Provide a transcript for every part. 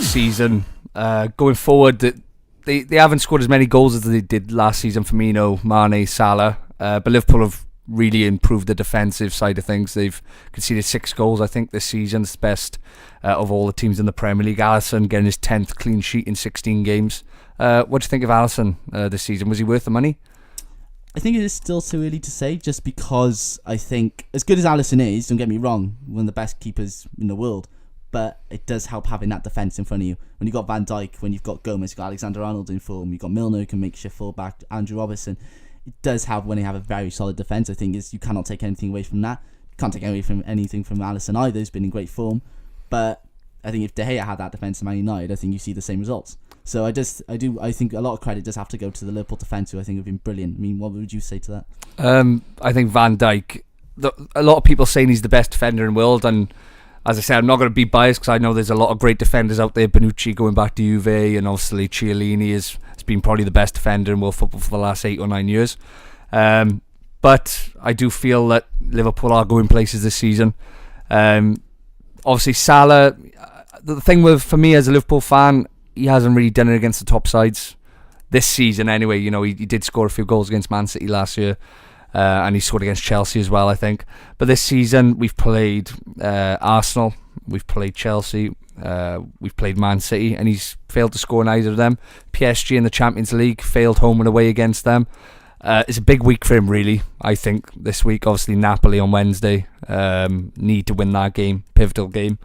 season. Going forward, they haven't scored as many goals as they did last season. Firmino, Mane, Salah, but Liverpool have really improved the defensive side of things. They've conceded 6 goals, I think, this season. It's the best of all the teams in the Premier League. Alisson getting his 10th clean sheet in 16 games. What do you think of Alisson this season? Was he worth the money? I think it is still too early to say, just because I think, as good as Alisson is, don't get me wrong, one of the best keepers in the world, but it does help having that defence in front of you. When you've got Van Dijk, when you've got Gomez, you've got Alexander-Arnold in form, you've got Milner who can make shift full-back, Andrew Robertson. It does help when you have a very solid defence. I think you cannot take anything away from that. You can't take away from anything from Alisson either. He's been in great form. But I think if De Gea had that defence in Man United, I think you see the same results. So I think a lot of credit does have to go to the Liverpool defence, who I think have been brilliant. I mean, what would you say to that? I think Van Dijk, a lot of people saying he's the best defender in the world, and as I said, I'm not going to be biased because I know there's a lot of great defenders out there. Bonucci going back to Juve, and obviously Chiellini has been probably the best defender in world football for the last 8 or 9 years. But I do feel that Liverpool are going places this season. Obviously Salah, the thing for me as a Liverpool fan, he hasn't really done it against the top sides this season anyway. You know, he did score a few goals against Man City last year, and he scored against Chelsea as well, I think. But this season we've played Arsenal, we've played Chelsea, we've played Man City, and he's failed to score in either of them. PSG in the Champions League, failed home and away against them. It's a big week for him, really, I think, this week. Obviously Napoli on Wednesday, need to win that game, pivotal game,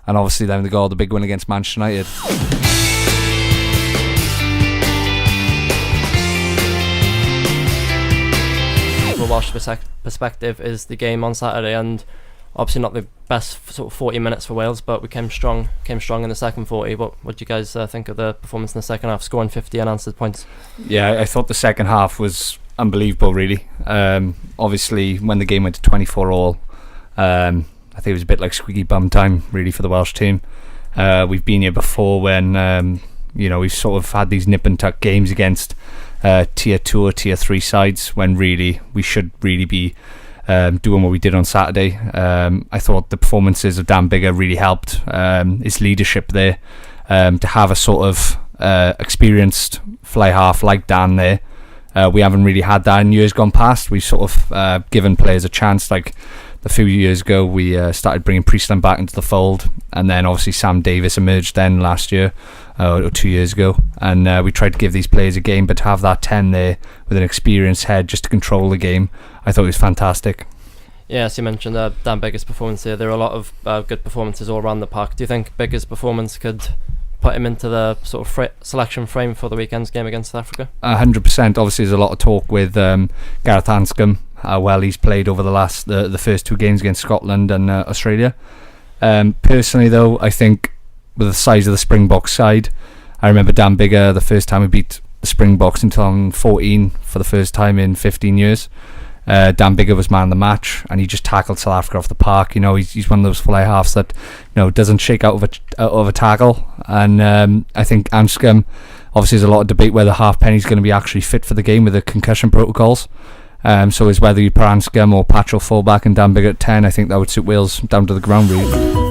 and obviously then they got the big win against Manchester United. From a Welsh perspective is the game on Saturday, and obviously not the best sort of 40 minutes for Wales, but we came strong in the second 40. What do you guys think of the performance in the second half, scoring 50 unanswered points? Yeah, I thought the second half was unbelievable, really. Obviously when the game went to 24 all, I think it was a bit like squeaky bum time, really, for the Welsh team. We've been here before when we've sort of had these nip and tuck games against tier 2 or tier 3 sides, when really we should really be doing what we did on Saturday. I thought the performances of Dan Biggar really helped, his leadership there, to have a sort of experienced fly half like Dan there. We haven't really had that in years gone past. We've sort of given players a chance. Like a few years ago, we started bringing Priestland back into the fold, and then obviously Sam Davis emerged then last year, or 2 years ago, and we tried to give these players a game, but to have that 10 there with an experienced head just to control the game, I thought it was fantastic. Yeah, as you mentioned, Dan Biggar's performance here, there are a lot of good performances all around the park. Do you think Biggar's performance could put him into the sort of selection frame for the weekend's game against South Africa? 100%. Obviously there's a lot of talk with Gareth Anscombe, how well he's played over the first 2 games against Scotland and Australia. Personally though, I think with the size of the Springboks side, I remember Dan Biggar, the first time we beat the Springboks in 2014 for the first time in 15 years. Dan Biggar was man of the match, and he just tackled South Africa off the park. You know, he's one of those fly halves that, you know, doesn't shake out of a tackle. And I think Anscombe, obviously there's a lot of debate whether Halfpenny's going to be actually fit for the game with the concussion protocols. So it's whether you put Anscombe or Patchell fullback and Dan Biggar at 10. I think that would suit Wales down to the ground, really.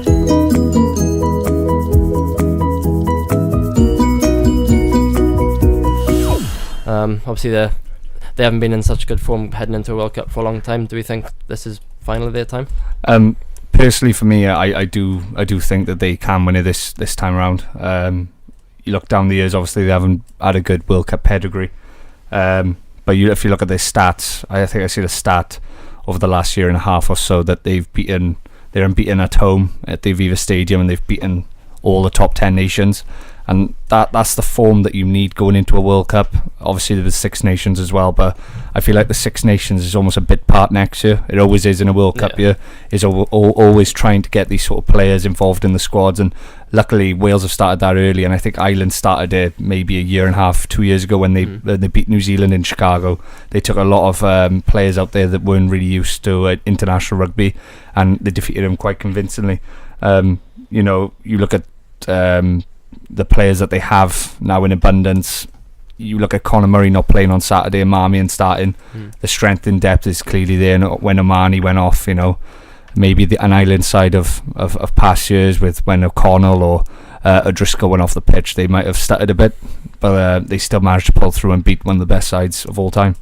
Obviously they haven't been in such good form heading into a World Cup for a long time. Do we think this is finally their time? Personally, for me, I do think that they can win it this time around. You look down the years, obviously they haven't had a good World Cup pedigree. But if you look at their stats, I think I see the stat over the last year and a half or so that they're unbeaten at home at the Aviva Stadium, and they've beaten all the top 10 nations. And that's the form that you need going into a World Cup. Obviously there was 6 nations as well, but I feel like the 6 nations is almost a bit part next year. It always is in a World Cup year. Is always trying to get these sort of players involved in the squads, and luckily Wales have started that early, and I think Ireland started it maybe a year and a half, 2 years ago when they beat New Zealand in Chicago. They took a lot of players out there that weren't really used to international rugby, and they defeated them quite convincingly. You look at the players that they have now in abundance. You look at Conor Murray not playing on Saturday and Marmion starting. The strength in depth is clearly there. And when Omani went off, maybe an island side of past years, with when O'Connell or O'Driscoll went off the pitch, they might have stuttered a bit, but they still managed to pull through and beat one of the best sides of all time.